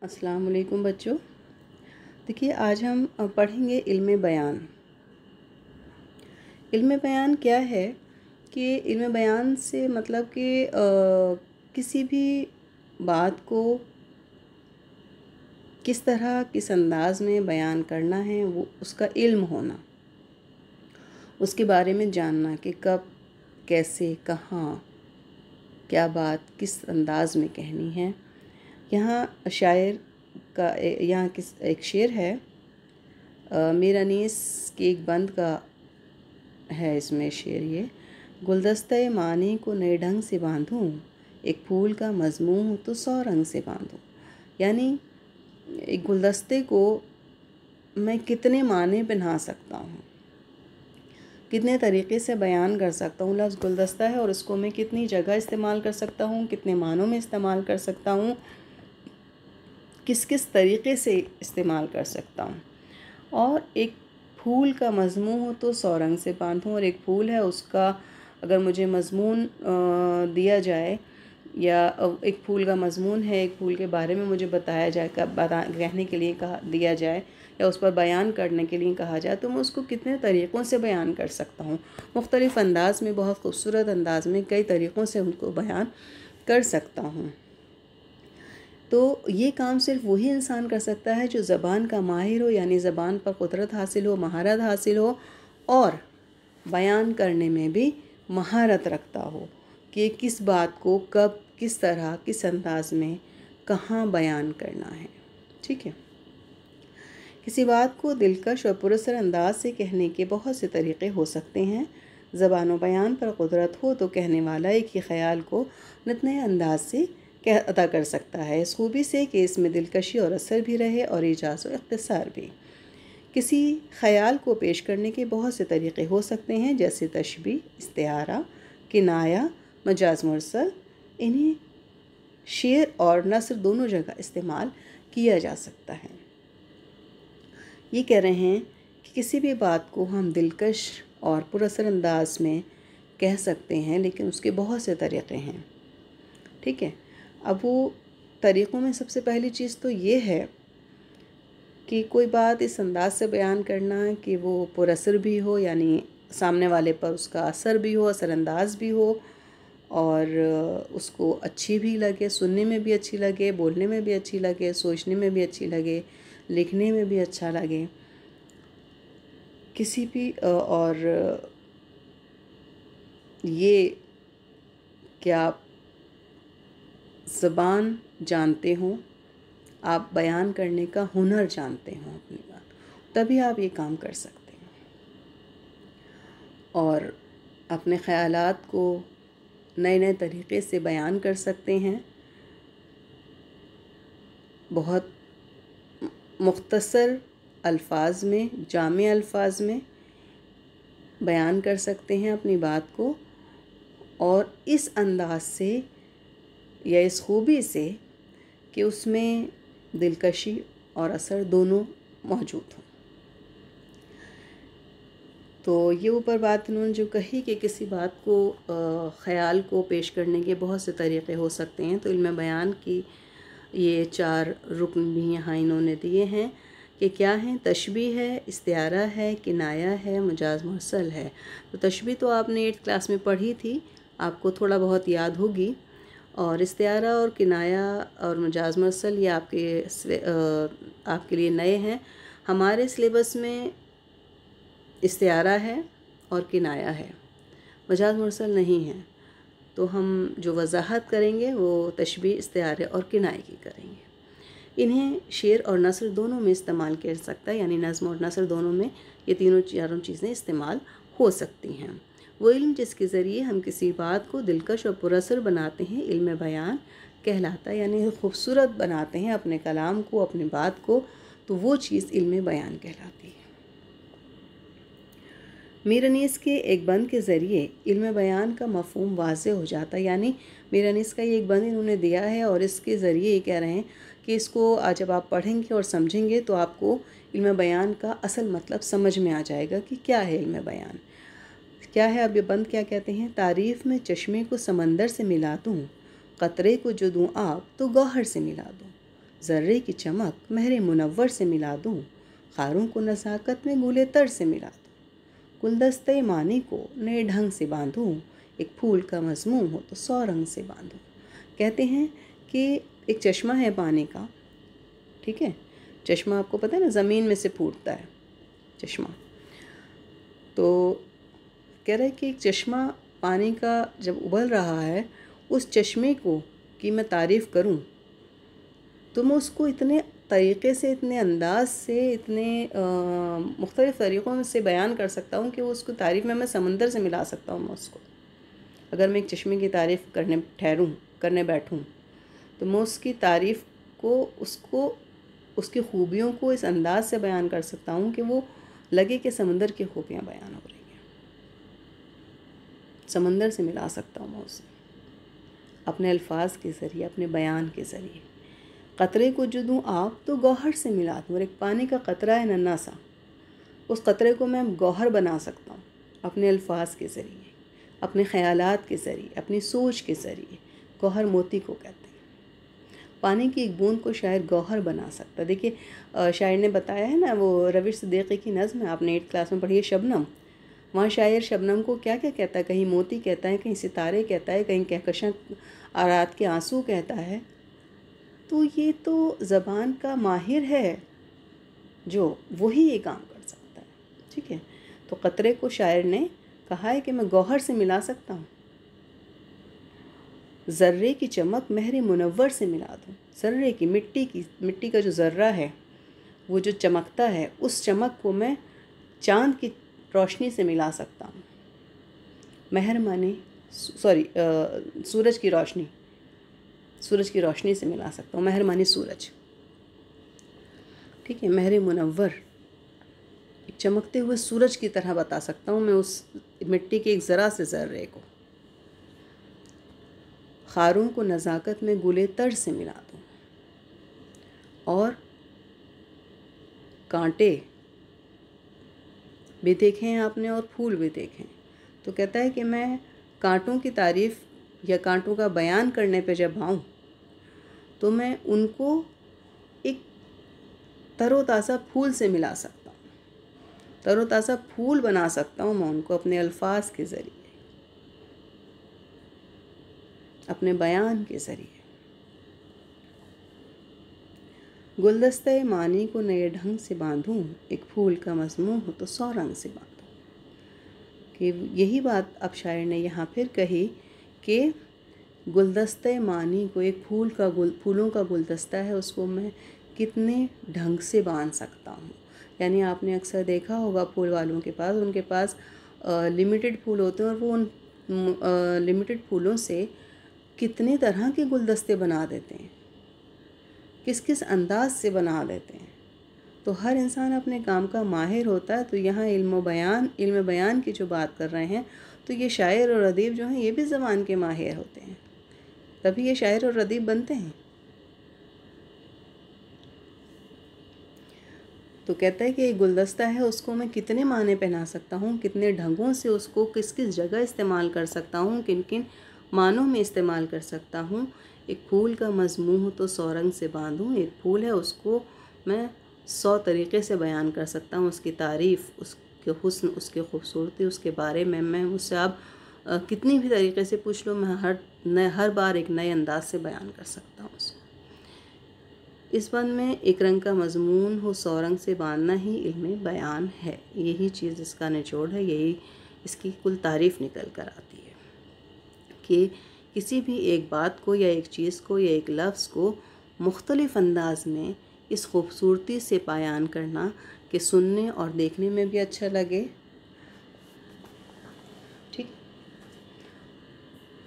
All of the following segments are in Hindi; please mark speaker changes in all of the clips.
Speaker 1: अस्सलाम वालेकुम बच्चों। देखिए, आज हम पढ़ेंगे इल्म बयान। इल्म बयान क्या है कि इल्म बयान से मतलब कि किसी भी बात को किस तरह किस अंदाज़ में बयान करना है, वो उसका इल्म होना, उसके बारे में जानना कि कब, कैसे, कहाँ, क्या बात किस अंदाज़ में कहनी है। यहाँ शायर का यहाँ किस एक शेर है, मीरानीस के एक बंद का है इसमें शेर ये। गुलदस्ते मानी को नए ढंग से बांधूं, एक फूल का मजमून तो 100 रंग से बांधूं। यानी एक गुलदस्ते को मैं कितने माने पहना सकता हूँ, कितने तरीक़े से बयान कर सकता हूँ। लफ्ज़ गुलदस्ता है और इसको मैं कितनी जगह इस्तेमाल कर सकता हूँ, कितने मानों में इस्तेमाल कर सकता हूँ, किस किस तरीक़े से इस्तेमाल कर सकता हूँ। और एक फूल का मज़मून हो तो 100 रंग से बांधूं, और एक फूल है उसका अगर मुझे मज़मून दिया जाए, या एक फूल का मज़मून है, एक फूल के बारे में मुझे बताया जाए, कहने के लिए कहा दिया जाए या उस पर बयान करने के लिए कहा जाए, तो मैं उसको कितने तरीक़ों से बयान कर सकता हूँ। मुख्तलिफ़ अंदाज़ में, बहुत खूबसूरत अंदाज़ में, कई तरीक़ों से उनको बयान कर सकता हूँ। तो ये काम सिर्फ वही इंसान कर सकता है जो ज़बान का माहिर हो, यानी ज़बान पर क़ुदरत हासिल हो, महारत हासिल हो, और बयान करने में भी महारत रखता हो कि किस बात को कब, किस तरह, किस अंदाज़ में, कहाँ बयान करना है। ठीक है। किसी बात को दिलकश और पुरअसर अंदाज से कहने के बहुत से तरीक़े हो सकते हैं। ज़बान व बयान पर क़ुदरत हो तो कहने वाला एक ही ख़याल को नए अंदाज से अदा कर सकता है, इस खूबी से कि इसमें दिलकशी और असर भी रहे और इजाज़ व इख्तिसार भी। किसी ख़याल को पेश करने के बहुत से तरीक़े हो सकते हैं, जैसे तशबीह, इस्तिआरा, किनाया, मजाज मुरसल। इन्हें शेर और नस्र दोनों जगह इस्तेमाल किया जा सकता है। ये कह रहे हैं कि किसी भी बात को हम दिलकश और पुरअसर अंदाज में कह सकते हैं, लेकिन उसके बहुत से तरीक़े हैं। ठीक है। अब वो तरीक़ों में सबसे पहली चीज़ तो ये है कि कोई बात इस अंदाज़ से बयान करना कि वो पुरअसर भी हो, यानी सामने वाले पर उसका असर भी हो, असरअंदाज भी हो, और उसको अच्छी भी लगे, सुनने में भी अच्छी लगे, बोलने में भी अच्छी लगे, सोचने में भी अच्छी लगे, लिखने में भी अच्छा लगे। किसी भी और ये क्या आप ज़बान जानते हो, आप बयान करने का हुनर जानते हो अपनी बात, तभी आप ये काम कर सकते हैं और अपने ख़यालात को नए नए तरीक़े से बयान कर सकते हैं। बहुत मुख्तसर अल्फाज में, जामे अल्फाज में बयान कर सकते हैं अपनी बात को, और इस अंदाज़ से या इस खूबी से कि उसमें दिलकशी और असर दोनों मौजूद हों। तो ये ऊपर बात इन्होंने जो कही कि किसी बात को ख़याल को पेश करने के बहुत से तरीक़े हो सकते हैं, तो इल्म बयान की ये 4 रुकन भी यहाँ इन्होंने दिए हैं कि क्या हैं। तशबीह है, इस्तिआरा है, किनाया है, मजाज मुरसल है। तो तशबीह तो आपने 8th क्लास में पढ़ी थी, आपको थोड़ा बहुत याद होगी, और इस्तिआरा और किनाया और मजाज मुरसल ये आपके लिए नए हैं। हमारे सिलेबस में इस्तिआरा है और किनाया है, मजाज मुरसल नहीं है। तो हम जो वजाहत करेंगे वो तशबीह, इस्तिआरे और किनाए की करेंगे। इन्हें शेर और नस्र दोनों में इस्तेमाल किया जा सकता है, यानी नज़्म और नस्र दोनों में ये चारों चीज़ें इस्तेमाल हो सकती हैं। वो इल्म जिसके ज़रिए हम किसी बात को दिलकश और पुरअसर बनाते हैं, इल्म बयान कहलाता है, यानी खूबसूरत बनाते हैं अपने कलाम को, अपनी बात को, तो वो चीज़ इल्म बयान कहलाती है। मीरानीस के एक बंद के ज़रिए इल्म बयान का मफ़हूम वाज़ेह हो जाता है, यानी मीरानीस का ये एक बंद इन्होंने दिया है और इसके ज़रिए ये कह रहे हैं कि इसको आज जब आप पढ़ेंगे और समझेंगे तो आपको इल्म बयान का असल मतलब समझ में आ जाएगा कि क्या है इल्म बयान, क्या है। अब ये बंद क्या कहते हैं। तारीफ़ में चश्मे को समंदर से मिला दूँ, क़तरे को जो दूँ आप तो गौहर से मिला दूँ। ज़र्रे की चमक महरे मुनव्वर से मिला दूँ, खारों को नज़ाकत में गूले तर से मिला दूँ, गुलदस्ते मानी को नए ढंग से बांधूँ, एक फूल का मजमून हो तो 100 रंग से बांधूँ। कहते हैं कि एक चश्मा है पानी का, ठीक है, चश्मा आपको पता है ना, ज़मीन में से फूटता है चश्मा। तो कह रहा है कि एक चश्मा पानी का जब उबल रहा है, उस चश्मे को कि मैं तारीफ़ करूं तो मैं उसको इतने तरीक़े से, इतने अंदाज़ से, इतने मुख्तलिफ़ तरीक़ों से बयान कर सकता हूं कि वो उसको तारीफ़ में मैं समंदर से मिला सकता हूं। मैं उसको, अगर मैं एक चश्मे की तारीफ़ करने बैठूं तो मैं उसकी तारीफ़ को, उसको, उसकी खूबियों को इस अंदाज़ से बयान कर सकता हूं कि वो लगे कि समंदर की खूबियाँ बयान हो रही हैं। समंदर से मिला सकता हूँ मैं उसे अपने अल्फाज के ज़रिए, अपने बयान के ज़रिए। क़तरे को जो दूँ आग तो गौहर से मिला दूँ। और एक पानी का क़तरा है नन्हा सा, उस क़तरे को मैं गौहर बना सकता हूँ अपने अल्फाज के ज़रिए, अपने ख़यालात के ज़रिए, अपनी सोच के ज़रिए। गौहर मोती को कहते हैं। पानी की एक बूंद को शायर गौहर बना सकता है। देखिए शायर ने बताया है ना, वो रवीश सिद्दीकी की नज़्म है, आपने 8th क्लास में पढ़ी है, शबनम। वहाँ शायर शबनम को क्या क्या कहता है, कहीं मोती कहता है, कहीं सितारे कहता है, कहीं कहकशां रात के आंसू कहता है। तो ये तो ज़बान का माहिर है, जो वही ये काम कर सकता है, ठीक है। तो क़तरे को शायर ने कहा है कि मैं गौहर से मिला सकता हूँ। ज़र्रे की चमक महरे मुनव्वर से मिला दूँ। ज़र्रे की, मिट्टी का जो ज़र्रा है, वो जो चमकता है, उस चमक को मैं चाँद की रोशनी से मिला सकता हूँ। सूरज की रोशनी से मिला सकता हूँ। मेहरमानी सूरज, ठीक है। महरे मुनव्वर, एक चमकते हुए सूरज की तरह बता सकता हूँ मैं उस मिट्टी के एक ज़रा से ज़र्रे को। खारों को नज़ाकत में गुले तर से मिला दूँ, और कांटे भी देखे हैं आपने और फूल भी देखे हैं। तो कहता है कि मैं कांटों की तारीफ़ या कांटों का बयान करने पे जब आऊँ तो मैं उनको एक तरोताज़ा फूल से मिला सकता हूँ, तरोताज़ा फूल बना सकता हूँ मैं उनको अपने अल्फाज के ज़रिए, अपने बयान के ज़रिए। गुलदस्ते मानी को नए ढंग से बांधूँ, एक फूल का मजमून हो तो 100 रंग से बांधूँ। कि यही बात अब शायर ने यहाँ फिर कही कि गुलदस्ते मानी को, एक फूलों का गुलदस्ता है, उसको मैं कितने ढंग से बांध सकता हूँ। यानी आपने अक्सर देखा होगा फूल वालों के पास, उनके पास लिमिटेड फूल होते हैं और वो उन लिमिटेड फूलों से कितने तरह के गुलदस्ते बना देते हैं, किस किस अंदाज से बना देते हैं। तो हर इंसान अपने काम का माहिर होता है। तो यहाँ इल्म बयान की जो बात कर रहे हैं, तो ये शायर और अदीब जो हैं ये भी ज़बान के माहिर होते हैं, तभी ये शायर और अदीब बनते हैं। तो कहता है कि एक गुलदस्ता है, उसको मैं कितने माने पहना सकता हूँ, कितने ढंगों से उसको किस किस जगह इस्तेमाल कर सकता हूँ, किन किन मानों में इस्तेमाल कर सकता हूँ। एक फूल का मजमून हो तो 100 रंग से बांधूँ। एक फूल है, उसको मैं 100 तरीक़े से बयान कर सकता हूँ। उसकी तारीफ़, उसके हुस्न, उसकी खूबसूरती, उसके बारे में मैं मुझसे आप कितनी भी तरीक़े से पूछ लो, मैं हर बार एक नए अंदाज से बयान कर सकता हूँ उसे। इस बंद में एक रंग का मजमून हो 100 रंग से बांधना ही इल्म बयान है। यही चीज़ इसका निचोड़ है, यही इसकी कुल तारीफ़ निकल कर आती है कि किसी भी एक बात को या एक चीज़ को या एक लफ्ज़ को मुख्तलिफ़ अंदाज में इस खूबसूरती से बयान करना कि सुनने और देखने में भी अच्छा लगे, ठीक,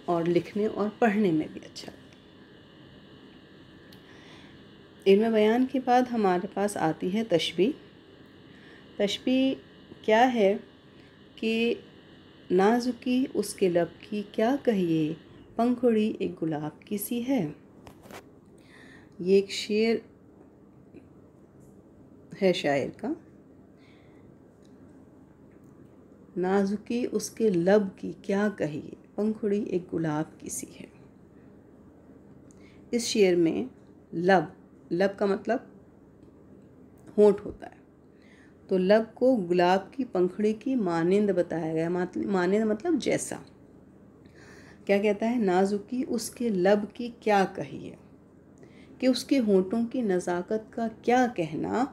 Speaker 1: और लिखने और पढ़ने में भी अच्छा लगे। इल्म बयान के बाद हमारे पास आती है तशबीह। तशबीह क्या है कि नाजुकी उसके लब की क्या कहिए, पंखुड़ी एक गुलाब की सी है। ये एक शेर है शायर का। नाजुकी उसके लब की क्या कहिए, पंखुड़ी एक गुलाब की सी है। इस शेर में लब लब का मतलब होंठ होता है। तो लब को गुलाब की पंखुड़ी की मानिंद बताया गया। मानिंद मतलब जैसा। क्या कहता है, नाजुकी उसके लब की क्या कही है, कि उसके होंठों की नज़ाकत का क्या कहना,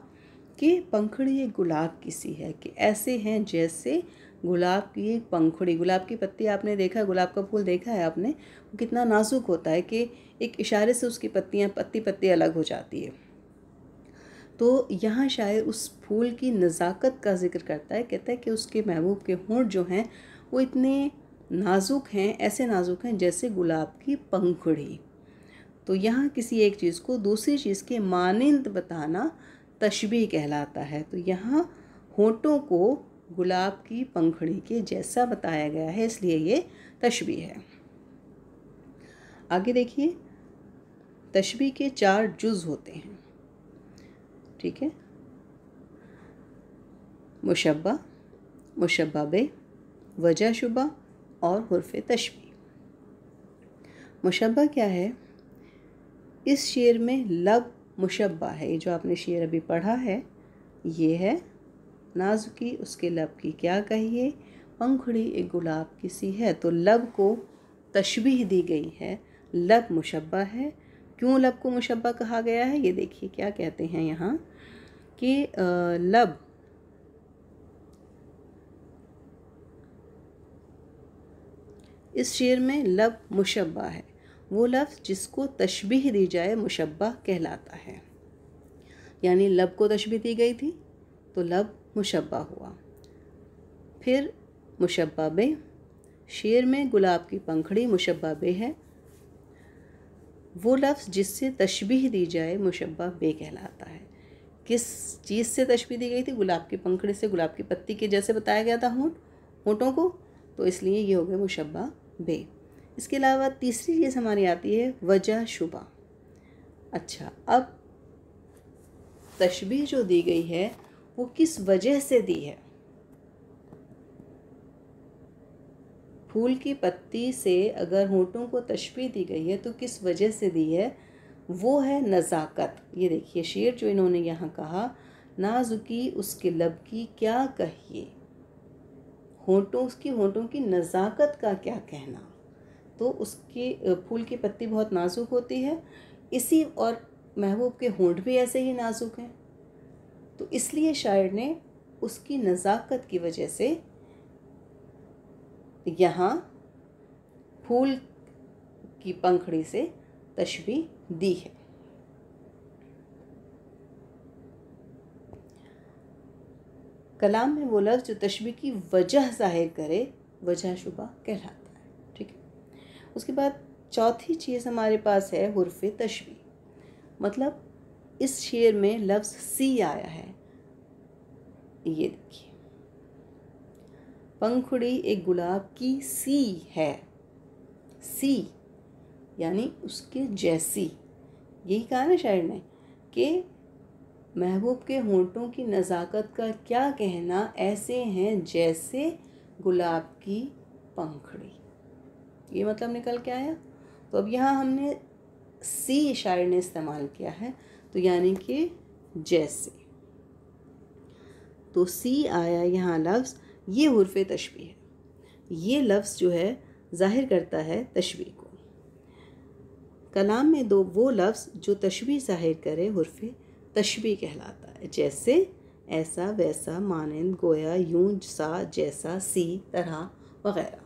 Speaker 1: कि पंखुड़ी एक गुलाब की सी है, कि ऐसे हैं जैसे गुलाब की एक पंखुड़ी। गुलाब की पत्ती आपने देखा है, गुलाब का फूल देखा है आपने, वो कितना नाजुक होता है कि एक इशारे से उसकी पत्ती पत्ती अलग हो जाती है। तो यहाँ शायर उस फूल की नज़ाकत का जिक्र करता है, कहता है कि उसके महबूब के होंठ जो हैं वो इतने नाजुक हैं, ऐसे नाजुक हैं जैसे गुलाब की पंखुड़ी। तो यहाँ किसी एक चीज़ को दूसरी चीज़ के मानिंद बताना तशबीह कहलाता है। तो यहाँ होंठों को गुलाब की पंखुड़ी के जैसा बताया गया है, इसलिए ये तशबीह है। आगे देखिए, तशबीह के 4 जुज़ होते हैं। ठीक है, मुशब्बा, मुशब्बा बे, वजह शुबा और हुर्फ़े तशबीह। मुशब्बा क्या है? इस शेर में लब मुशब्बा है। ये जो आपने शेर अभी पढ़ा है ये है, नाजुकी उसके लब की क्या कहिए, पंखुड़ी एक गुलाब की सी है। तो लब को तशबीह दी गई है, लब मुशब्बा है। क्यों लब को मुशब्बा कहा गया है, ये देखिए क्या कहते हैं यहाँ कि लब इस शेर में लब मुशब्बा है। वो लफ्ज़ जिसको तशबीह दी जाए मुशब्बा कहलाता है। यानी लब को तशबीह दी गई थी तो लब मुशब्बा हुआ। फिर मुशब्बा बे, शेर में गुलाब की पंखुड़ी मुशब्बा बे है। वो लफ्ज़ जिससे तशबीह दी जाए मुशब्बा बे कहलाता है। किस चीज़ से तशबीह दी गई थी? गुलाब की पंखुड़ी से, गुलाब की पत्ती के जैसे बताया गया था होंठों को, तो इसलिए ये हो गया मुशब्बा बे। इसके अलावा तीसरी चीज़ हमारी आती है वजह शुबा। अच्छा, अब तशबीह जो दी गई है वो किस वजह से दी है? फूल की पत्ती से अगर होंठों को तशबीह दी गई है तो किस वजह से दी है? वो है नज़ाकत। ये देखिए शेर जो इन्होंने यहाँ कहा, नाजुकी उसके लब की क्या कहिए, होंठों की नज़ाकत का क्या कहना। तो उसके फूल की पत्ती बहुत नाजुक होती है, इसी और महबूब के होंठ भी ऐसे ही नाजुक हैं। तो इसलिए शायर ने उसकी नज़ाकत की वजह से यहाँ फूल की पंखुड़ी से तशबीह दी है। कलाम में वो लफ्ज़ जो तशबीह की वजह ज़ाहिर करे वजह शुबा कहलाता है। ठीक है, उसके बाद चौथी चीज़ हमारे पास है हुर्फ़े तशबीह। मतलब इस शेर में लफ्ज़ सी आया है। ये देखिए, पंखुड़ी एक गुलाब की सी है। सी यानी उसके जैसी। यही कहा ना शायर ने कि महबूब के होंठों की नज़ाकत का क्या कहना, ऐसे हैं जैसे गुलाब की पंखुड़ी। ये मतलब निकल के आया। तो अब यहाँ हमने सी शायर ने इस्तेमाल किया है, तो यानी कि जैसे। तो सी आया यहाँ लफ्ज़, ये हुर्फ़े तशबीह है। ये लफ्ज़ जो है ज़ाहिर करता है तशबीह को। कलाम में वो लफ्ज़ जो तशबीह ज़ाहिर करे हुर्फ़े तशबीह कहलाता है। जैसे, ऐसा, वैसा, मानंद, गोया, यूं, सा, जैसा, सी, तरह वगैरह।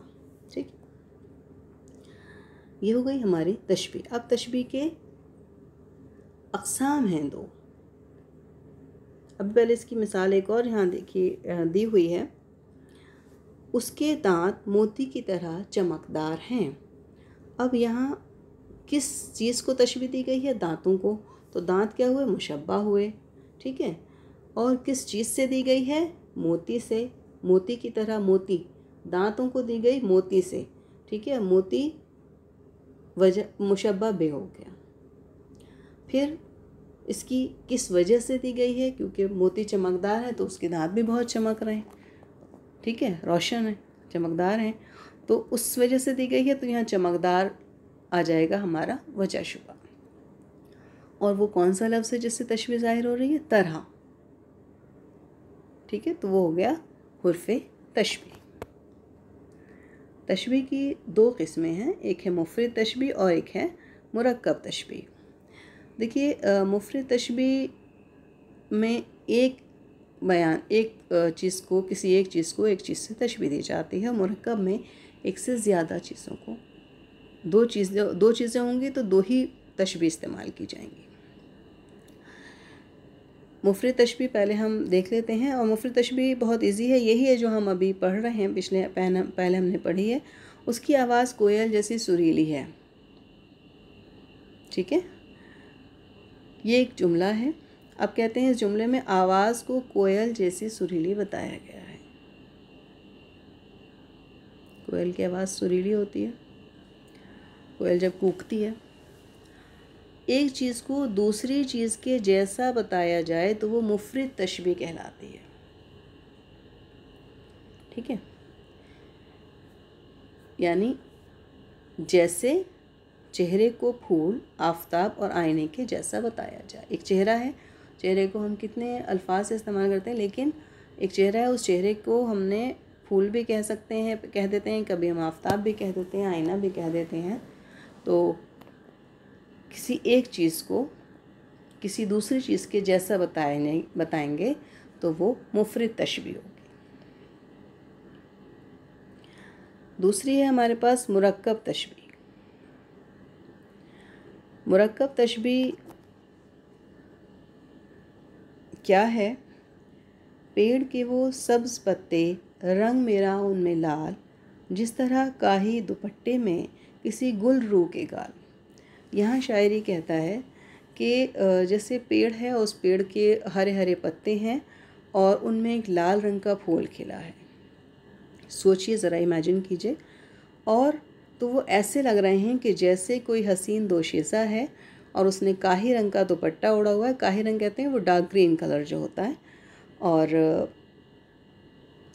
Speaker 1: ठीक, ये हो गई हमारी तशबीह। अब तशबीह के अक़साम हैं 2। अब पहले इसकी मिसाल एक और यहाँ देखिए दी हुई है। उसके दांत मोती की तरह चमकदार हैं। अब यहाँ किस चीज़ को तशबीह दी गई है? दांतों को। तो दांत क्या हुए? मुशब्बा हुए। ठीक है, और किस चीज़ से दी गई है? मोती से। मोती की तरह, मोती दांतों को दी गई मोती से। ठीक है, मोती वजह मुशब्बा बे हो गया। फिर इसकी किस वजह से दी गई है? क्योंकि मोती चमकदार है तो उसके दांत भी बहुत चमक रहे हैं। ठीक है, रोशन है, चमकदार हैं, तो उस वजह से दी गई है। तो यहाँ चमकदार आ जाएगा हमारा वजह शुबा। और वो कौन सा लफ्ज़ है जिससे तशबीह ज़ाहिर हो रही है? तरह। ठीक है, तो वो हो गया हुर्फ़े तशबीह। तशबीह की दो किस्में हैं, एक है मुफ़रद तशबीह और एक है मुरक्कब तशबीह। देखिए मुफ़रद तशबीह में एक बयान एक चीज़ को किसी एक चीज़ को एक चीज़ से तशबीह दी जाती है। मुरक्कब में एक से ज़्यादा चीज़ों को दो चीज़ें होंगी तो दो ही तशबीह इस्तेमाल की जाएंगी। मुफ़रद तशबीह पहले हम देख लेते हैं और मुफ़रद तशबीह बहुत इजी है, यही है जो हम अभी पढ़ रहे हैं, पहले हमने पढ़ी है। उसकी आवाज़ कोयल जैसी सुरीली है। ठीक है, ये एक जुमला है। अब कहते हैं इस जुमले में आवाज़ को कोयल जैसी सुरीली बताया गया है। कोयल की आवाज़ सुरीली होती है, कोयल जब कूकती है। एक चीज़ को दूसरी चीज़ के जैसा बताया जाए तो वो मुफ़रद तशबीह कहलाती है। ठीक है, यानी जैसे चेहरे को फूल, आफताब और आईने के जैसा बताया जाए। एक चेहरा है, चेहरे को हम कितने अल्फाज से इस्तेमाल करते हैं, लेकिन एक चेहरा है, उस चेहरे को हमने फूल भी कह सकते हैं, कह देते हैं, कभी हम आफताब भी कह देते हैं, आईना भी कह देते हैं। तो किसी एक चीज़ को किसी दूसरी चीज़ के जैसा बताएंगे तो वो मुफ़रद तशबीह होगी। दूसरी है हमारे पास मुरक्कब तशबीह। मुरक्कब तशबीह क्या है? पेड़ के वो सब्ज़ पत्ते, रंग मेरा उनमें लाल, जिस तरह काही दुपट्टे में किसी गुल रू के गाल। यहाँ शायरी कहता है कि जैसे पेड़ है, उस पेड़ के हरे हरे पत्ते हैं और उनमें एक लाल रंग का फूल खिला है। सोचिए ज़रा, इमेजिन कीजिए। और तो वो ऐसे लग रहे हैं कि जैसे कोई हसीन दोशीज़ा है और उसने काही रंग का दुपट्टा ओढ़ा हुआ है। काही रंग कहते हैं वो डार्क ग्रीन कलर जो होता है, और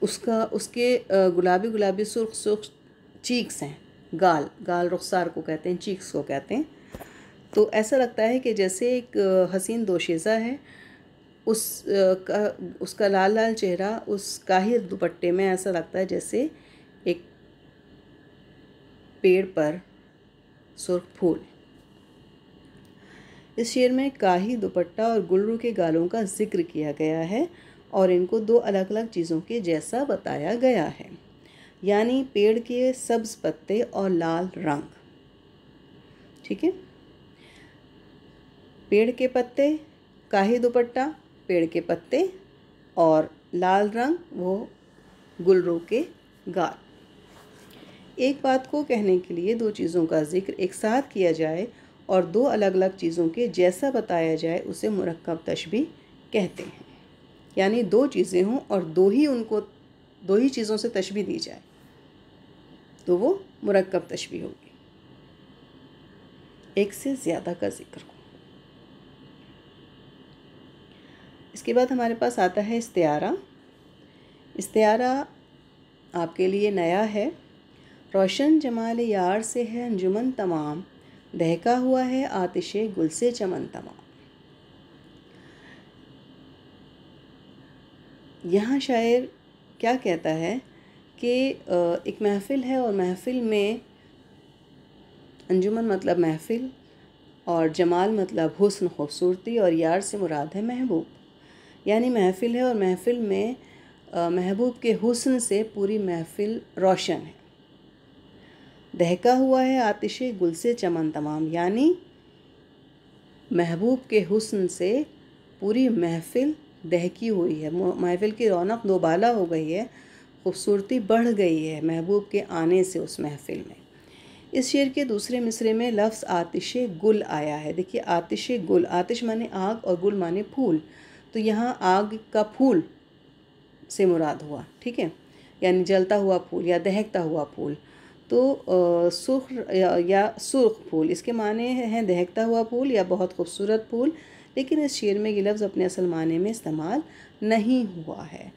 Speaker 1: उसके गुलाबी गुलाबी सुर्ख सुर्ख चीक्स हैं, गाल रुखसार को कहते हैं, चीक्स को कहते हैं। तो ऐसा लगता है कि जैसे एक हसीन दोशीज़ा है, उसका लाल लाल चेहरा उस काही दुपट्टे में ऐसा लगता है जैसे एक पेड़ पर सुर्ख फूल। इस शेर में काही दुपट्टा और गुलरू के गालों का जिक्र किया गया है और इनको दो अलग अलग चीज़ों के जैसा बताया गया है, यानी पेड़ के सब्ज़ पत्ते और लाल रंग। ठीक है, पेड़ के पत्ते, काही दुपट्टा, पेड़ के पत्ते और लाल रंग वो गुलरू के गाल। एक बात को कहने के लिए दो चीज़ों का जिक्र एक साथ किया जाए और दो अलग अलग चीज़ों के जैसा बताया जाए उसे मुरक्कब तशबीह कहते हैं। यानी दो चीज़ें हों और दो ही चीज़ों से तशबीह दी जाए तो वो मुरक्कब तशबीह होगी। एक से ज़्यादा का जिक्र हो। इसके बाद हमारे पास आता है इस्तिआरा। इस्तिआरा आपके लिए नया है। रोशन जमाल यार से है अंजुमन तमाम, दहका हुआ है आतिशे गुल से चमन तमाम। यहाँ शायर क्या कहता है कि एक महफ़िल है और महफ़िल में अंजुमन मतलब महफ़िल और जमाल मतलब हुस्न खूबसूरती और यार से मुराद है महबूब। यानी महफ़िल है और महफ़िल में महबूब के हुस्न से पूरी महफ़िल रोशन है। दहका हुआ है आतिशे गुल से चमन तमाम, यानी महबूब के हुस्न से पूरी महफ़िल दहकी हुई है, महफ़िल की रौनक दोबाला हो गई है, खूबसूरती बढ़ गई है महबूब के आने से उस महफ़िल में। इस शेर के दूसरे मिसरे में लफ्ज़ आतिशे गुल आया है। देखिए आतिशे गुल, आतिश माने आग और गुल माने फूल, तो यहाँ आग का फूल से मुराद हुआ। ठीक है, यानी जलता हुआ फूल या दहकता हुआ फूल। तो सुर्ख या सुर्ख फूल, इसके माने हैं दहकता हुआ फूल या बहुत खूबसूरत फूल, लेकिन इस शेर में ये लफ्ज़ अपने असल माने में इस्तेमाल नहीं हुआ है।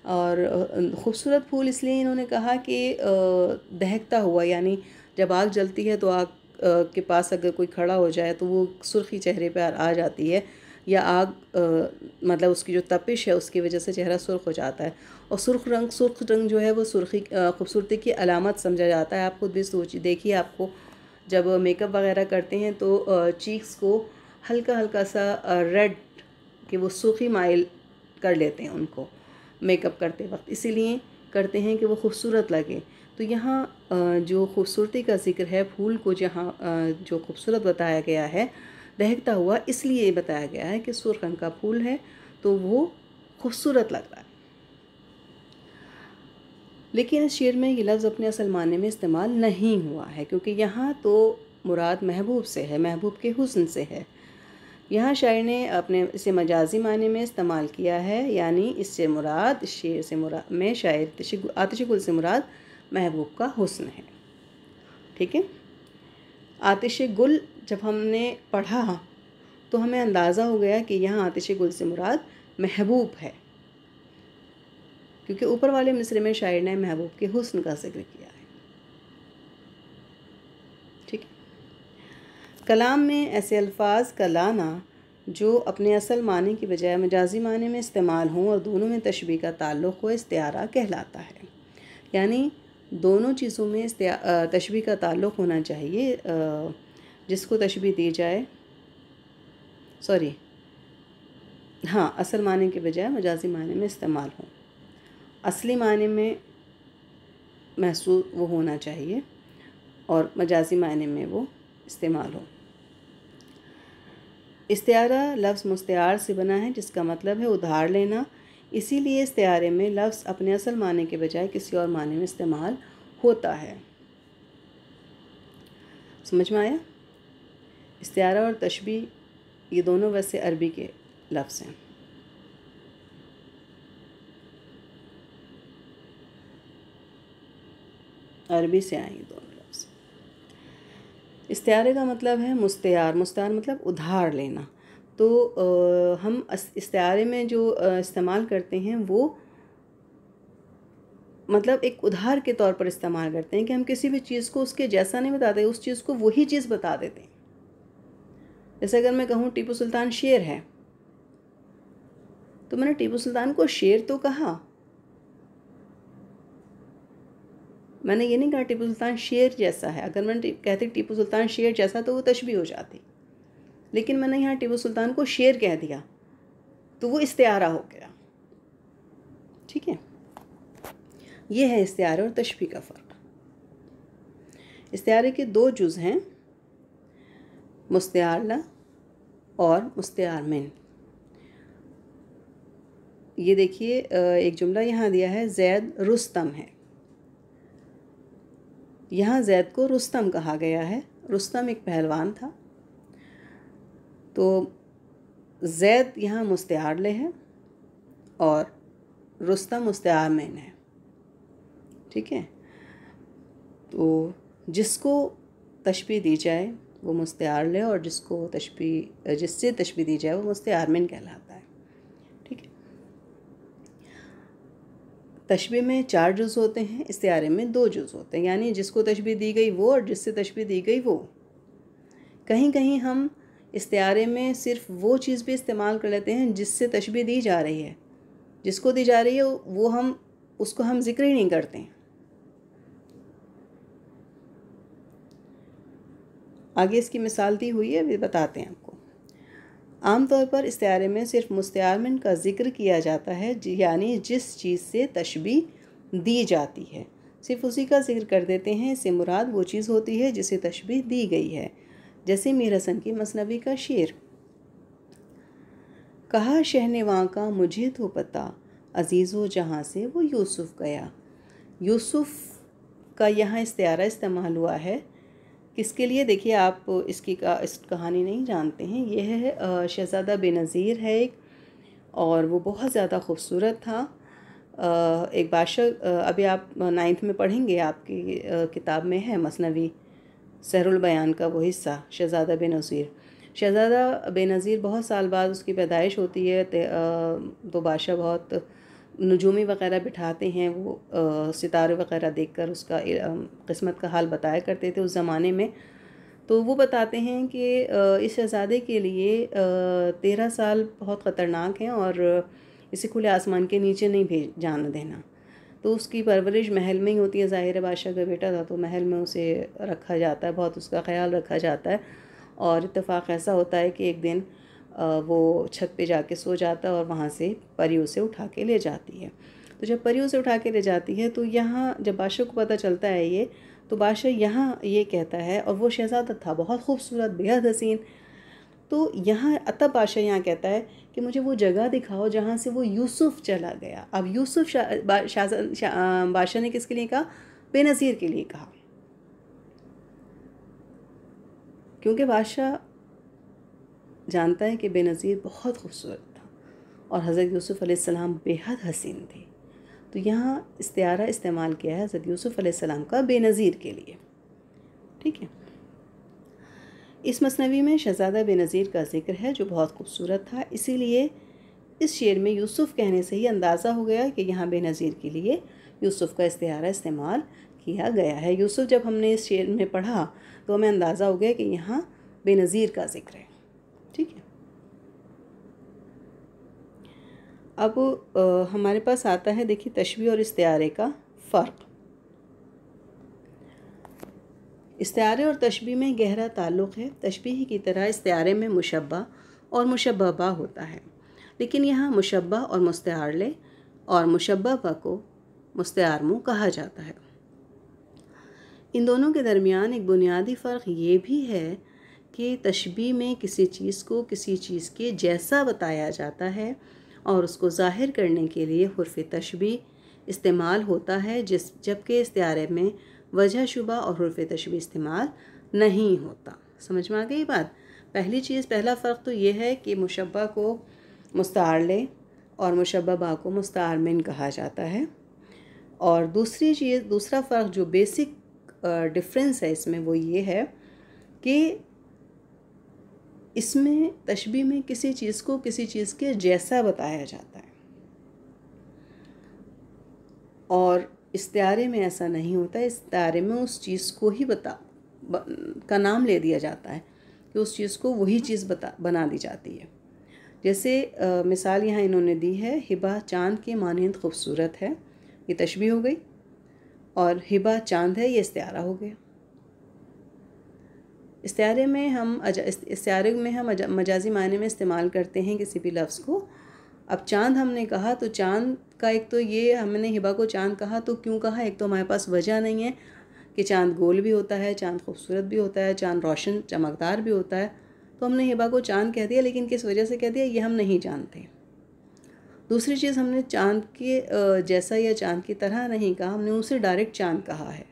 Speaker 1: और खूबसूरत फूल इसलिए इन्होंने कहा कि दहकता हुआ, यानी जब आग जलती है तो आग के पास अगर कोई खड़ा हो जाए तो वो सुर्खी चेहरे पर आ जाती है, या आग मतलब उसकी जो तपिश है उसकी वजह से चेहरा सुर्ख हो जाता है। और सुर्ख रंग जो है वो सुर्खी खूबसूरती की अलामत समझा जाता है। आप खुद भी देखिए, आपको जब मेकअप वगैरह करते हैं तो चीक्स को हल्का हल्का सा रेड कि वो सुर्खी माइल कर लेते हैं उनको मेकअप करते वक्त, इसीलिए करते हैं कि वो खूबसूरत लगे। तो यहाँ जो खूबसूरती का ज़िक्र है, फूल को जहाँ जो खूबसूरत बताया गया है, दहकता हुआ, इसलिए बताया गया है कि सुर्ख रंग का फूल है तो वो खूबसूरत लग रहा है। लेकिन इस शेर में ये लफ्ज़ अपने असल माने में इस्तेमाल नहीं हुआ है, क्योंकि यहाँ तो मुराद महबूब से है, महबूब के हुस्न से है। यहाँ शायर ने अपने इसे मजाजी माने में इस्तेमाल किया है, यानी इससे मुराद, इस शेर से मुराद में शायर आतिश गुल से मुराद महबूब का हुस्न है। ठीक है, आतिश गुल जब हमने पढ़ा तो हमें अंदाज़ा हो गया कि यहाँ आतिश गुल से मुराद महबूब है, क्योंकि ऊपर वाले मिसरे में शायर ने महबूब के हुस्न का जिक्र किया है। ठीक है, कलाम में ऐसे अल्फाज का लाना जो अपने असल माने की बजाय मजाजी माने में इस्तेमाल हों और दोनों में तशबीह का ताल्लुक़ हो, इस्तिआरा कहलाता है। यानी दोनों चीज़ों में तशबीह का ताल्लुक़ होना चाहिए। जिसको तशबीह दी जाए, हाँ, असल माने के बजाय मजाजी माने में इस्तेमाल हो, असली माने में महसूस वो होना चाहिए और मजाजी माने में वो इस्तेमाल हो। इस्तिआरा लफ्ज़ मुस्तिआर से बना है, जिसका मतलब है उधार लेना। इसीलिए इस्तिआरे में लफ्ज़ अपने असल माने के बजाय किसी और माने में इस्तेमाल होता है। समझ में आया? इस्तिआरा और तशबीह ये दोनों वैसे अरबी के लफ्ज़ हैं। अरबी से आए ये दोनों लफ्ज़। इस्तिआरे का मतलब है मुस्तिआर, मुस्तिआर मतलब उधार लेना। तो हम इस्तिआरे में जो इस्तेमाल करते हैं वो मतलब एक उधार के तौर पर इस्तेमाल करते हैं कि हम किसी भी चीज़ को उसके जैसा नहीं बताते, उस चीज़ को वही चीज़ बता देते हैं। जैसे अगर मैं कहूँ टीपू सुल्तान शेर है, तो मैंने टीपू सुल्तान को शेर तो कहा, मैंने ये नहीं कहा टीपू सुल्तान शेर जैसा है। अगर मैंने कहती टीपू सुल्तान शेर जैसा तो वो तशबीह हो जाती, लेकिन मैंने यहाँ टीपू सुल्तान को शेर कह दिया तो वो इस्तिआरा हो गया। ठीक है, ये है इस्तिआरे और तशबीह का फ़र्क। इस्तिआरे के दो जुज़ हैं, मुस्तिआर ला और मुस्तिआर मिन। ये देखिए, एक जुमला यहाँ दिया है, ज़ैद रुस्तम है। यहाँ ज़ैद को रुस्तम कहा गया है। रुस्तम एक पहलवान था, तो ज़ैद यहाँ मुस्तिआर ले है और रुस्तम मुस्तिआर मिन है। ठीक है, तो जिसको तशबीह दी जाए वो मुस्तिआर ले और जिससे तशबीह दी जाए वो मुस्तिआर मिन कहलाता है। ठीक है, तशबीह में 4 जुज़ होते हैं, इस्तिआरे में 2 जुज़ होते हैं, यानी जिसको तशबीह दी गई वो और जिससे तशबीह दी गई वो। कहीं कहीं हम इस्तिआरे में सिर्फ वो चीज़ भी इस्तेमाल कर लेते हैं जिससे तशबीह दी जा रही है, जिसको दी जा रही है वो उसको हम ज़िक्र ही नहीं करते हैं। आगे इसकी मिसाल दी हुई है, अभी बताते हैं आपको। आमतौर पर इस्तिआरे में सिर्फ मुस्तिआर मिन का ज़िक्र किया जाता है, यानी जिस चीज़ से तशबीह दी जाती है सिर्फ उसी का ज़िक्र कर देते हैं। इससे मुराद वो चीज़ होती है जिसे तशबीह दी गई है, जैसे मीर हसन की मसनवी का शेर, कहा शहनवां का मुझे तो पता, अजीज़ो जहाँ से वो यूसुफ़ गया। यूसुफ़ का यहाँ इस्तिआरा इस्तेमाल हुआ है, किसके लिए? देखिए, आप इस कहानी नहीं जानते हैं। यह है शहज़ादा बेनज़ीर है एक, और वो बहुत ज़्यादा खूबसूरत था। एक बादशाह, अभी आप 9th में पढ़ेंगे, आपकी किताब में है मसनवी सहरुल बयान का वो हिस्सा, शहज़ादा बेनज़ीर। शहज़ादा बेनज़ीर बहुत साल बाद उसकी पैदाइश होती है, तो बादशाह बहुत नजूमी वग़ैरह बिठाते हैं, वो सितारे वग़ैरह देखकर उसका किस्मत का हाल बताया करते थे उस ज़माने में। तो वो बताते हैं कि इस शहज़ादे के लिए 13 साल बहुत ख़तरनाक हैं और इसे खुले आसमान के नीचे नहीं भेज जाने देना। तो उसकी परवरिश महल में ही होती है। ज़ाहिर है बादशाह का बेटा था तो महल में उसे रखा जाता है, बहुत उसका ख्याल रखा जाता है। और इत्तेफाक ऐसा होता है कि एक दिन वो छत पे जाके सो जाता है और वहाँ से परी उसे उठा के ले जाती है। तो जब परी उसे उठा के ले जाती है तो यहाँ जब बादशाह को पता चलता है ये, तो बादशाह यहाँ ये कहता है, और वो शहज़ादा था बहुत खूबसूरत, बेहद हसीन। तो यहाँ तब बादशाह यहाँ कहता है कि मुझे वो जगह दिखाओ जहाँ से वो यूसुफ चला गया। अब यूसुफ बादशाह ने किसके लिए कहा? बेनज़ीर के लिए कहा, क्योंकि बादशाह जानता है कि बेनज़ीर बहुत खूबसूरत था और हज़रत यूसुफ़ अलैहिस्सलाम बेहद हसीन थे। तो यहाँ इस्तिआरा इस्तेमाल किया है हज़रत यूसुफ़ अलैहिस्सलाम का बेनज़ीर के लिए। ठीक है। इस मसनवी में शहज़ादा बेनज़ीर का ज़िक्र है जो बहुत खूबसूरत था, इसीलिए इस शेर में यूसुफ़ कहने से ही अंदाज़ा हो गया कि यहाँ बेनज़ीर के लिए यूसुफ़ का इस्तिआरा इस्तेमाल किया गया है। यूसुफ़ जब हमने इस शेर में पढ़ा तो हमें अंदाज़ा हो गया कि यहाँ बेनज़ीर का ज़िक्र है। ठीक है। अब हमारे पास आता है, देखिए, तशबीह और इस्तिआरे का फ़र्क। इस्तिआरे और तशबीह में गहरा ताल्लुक़ है। तशबीह की तरह इस्तिआरे में मुशब्बा और मुशब्बा होता है, लेकिन यहाँ मुशब्बा और मुस्तार और मुशब्बा को मुस्तार कहा जाता है। इन दोनों के दरमियान एक बुनियादी फ़र्क ये भी है कि तशबीह में किसी चीज़ को किसी चीज़ के जैसा बताया जाता है और उसको ज़ाहिर करने के लिए हुर्फ़ तशबीह इस्तेमाल होता है, जबकि इस्तिआरे में वजह शुबा और हुर्फ़ तशबीह इस्तेमाल नहीं होता। समझ में आ गई बात? पहला फ़र्क तो ये है कि मुशब्बा को मुस्तार और मुशब्बा को मुस्तार मिन कहा जाता है। और दूसरा फ़र्क जो बेसिक डिफरेंस है इसमें वो ये है कि इसमें तशबीह में किसी चीज़ को किसी चीज़ के जैसा बताया जाता है और इस्तिआरे में ऐसा नहीं होता है। इस्तिआरे में उस चीज़ को ही का नाम ले दिया जाता है कि उस चीज़ को वही चीज़ बना दी जाती है। जैसे मिसाल यहाँ इन्होंने दी है, हिबा चाँद के मानिंद खूबसूरत है, ये तशबीह हो गई, और हिबा चाँद है, ये इस्तिआरा हो गया। इस्तिआरे में हम मजाजी मायने में इस्तेमाल करते हैं किसी भी लफ्ज़ को। अब चाँद हमने कहा तो चाँद का एक तो ये, हमने हिबा को चाँद कहा तो क्यों कहा? एक तो हमारे पास वजह नहीं है कि चाँद गोल भी होता है, चाँद खूबसूरत भी होता है, चाँद रोशन चमकदार भी होता है, तो हमने हिबा को चाँद कह दिया, लेकिन किस वजह से कह दिया ये हम नहीं जानते। दूसरी चीज़, हमने चाँद के जैसा या चाँद की तरह नहीं कहा, हमने उसे डायरेक्ट चाँद कहा है।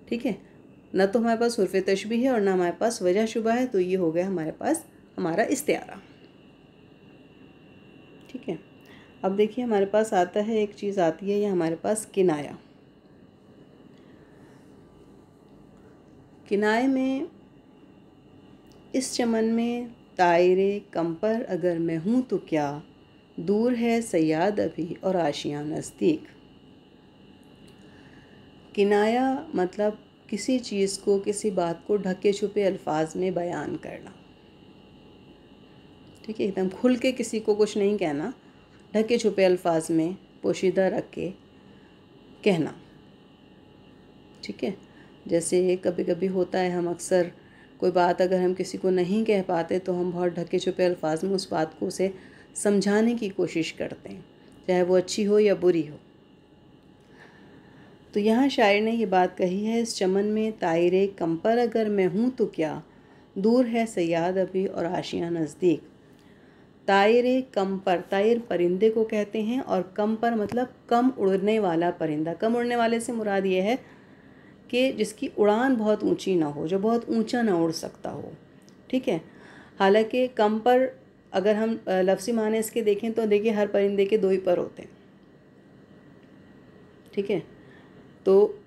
Speaker 1: ठीक है। न तो हमारे पास हुर्फ़ तशबीह है और ना हमारे पास वजह शुबा है, तो ये हो गया हमारे पास हमारा इस्तिआरा। ठीक है। अब देखिए हमारे पास आता है, एक चीज़ आती है, ये हमारे पास किनाया। किनाए में इस चमन में तायरे कंपर अगर मैं हूँ तो क्या, दूर है सयाद अभी और आशियाँ नज़दीक। किनाया मतलब किसी चीज़ को, किसी बात को ढके छुपे अल्फाज में बयान करना। ठीक है। एकदम खुल के किसी को कुछ नहीं कहना, ढके छुपे अल्फाज में पोशीदा रख के कहना। ठीक है। जैसे कभी कभी होता है, हम अक्सर कोई बात अगर हम किसी को नहीं कह पाते तो हम बहुत ढके छुपे अल्फाज में उस बात को उसे समझाने की कोशिश करते हैं, चाहे वो अच्छी हो या बुरी हो। तो यहाँ शायर ने ये बात कही है, इस चमन में तायरे कंपर अगर मैं हूँ तो क्या, दूर है सयाद अभी और आशियाँ नज़दीक। तायरे कंपर, तायर परिंदे को कहते हैं, और कंपर मतलब कम उड़ने वाला परिंदा। कम उड़ने वाले से मुराद ये है कि जिसकी उड़ान बहुत ऊंची ना हो, जो बहुत ऊंचा ना उड़ सकता हो। ठीक है। हालांकि कंपर अगर हम लफ्ज़ी माने इसके देखें तो देखिए हर परिंदे के 2 ही पर होते हैं। ठीक है। तो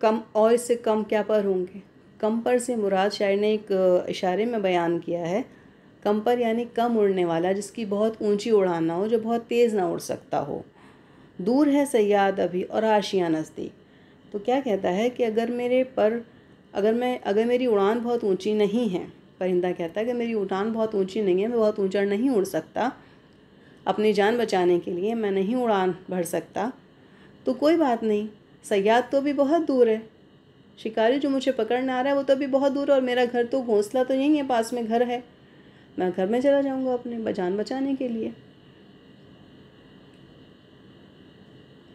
Speaker 1: कम और इससे कम क्या पर होंगे? कम पर से मुराद शायर ने एक इशारे में बयान किया है, कम पर यानी कम उड़ने वाला, जिसकी बहुत ऊंची उड़ान ना हो, जो बहुत तेज़ ना उड़ सकता हो। दूर है सयाद अभी और आशियाँ नज़दीक। तो क्या कहता है कि अगर मेरे पर अगर मेरी उड़ान बहुत ऊंची नहीं है, परिंदा कहता है कि मेरी उड़ान बहुत ऊंची नहीं है, मैं बहुत ऊंचा नहीं उड़ सकता, अपनी जान बचाने के लिए मैं नहीं उड़ान भर सकता, तो कोई बात नहीं, सयाद तो भी बहुत दूर है, शिकारी जो मुझे पकड़ने आ रहा है वो तो अभी बहुत दूर है, और मेरा घर तो घोंसला तो यहीं है, पास में घर है, मैं घर में चला जाऊंगा अपने जान बचाने के लिए,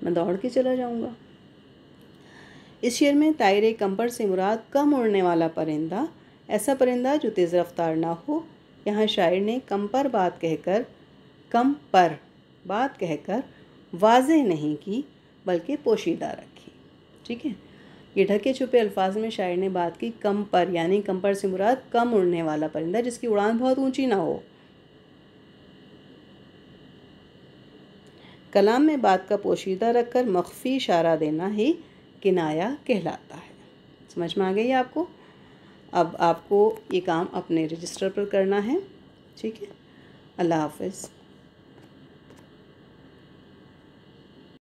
Speaker 1: मैं दौड़ के चला जाऊंगा। इस शेर में तायरे कंपर से मुराद कम उड़ने वाला परिंदा, ऐसा परिंदा जो तेज़ रफ्तार ना हो। यहाँ शायर ने कम पर बात कहकर वाज़ेह नहीं की, बल्कि पोशीदा रखी। ठीक है, ये ढके छुपे अल्फाज में शायर ने बात की कम पर, यानी कम पर से मुराद कम उड़ने वाला परिंदा जिसकी उड़ान बहुत ऊंची ना हो। कलाम में बात का पोशीदा रखकर मख्फी इशारा देना ही किनाया कहलाता है। समझ में आ गई आपको? अब आपको ये काम अपने रजिस्टर पर करना है। ठीक है, अल्लाह हाफ़िज़।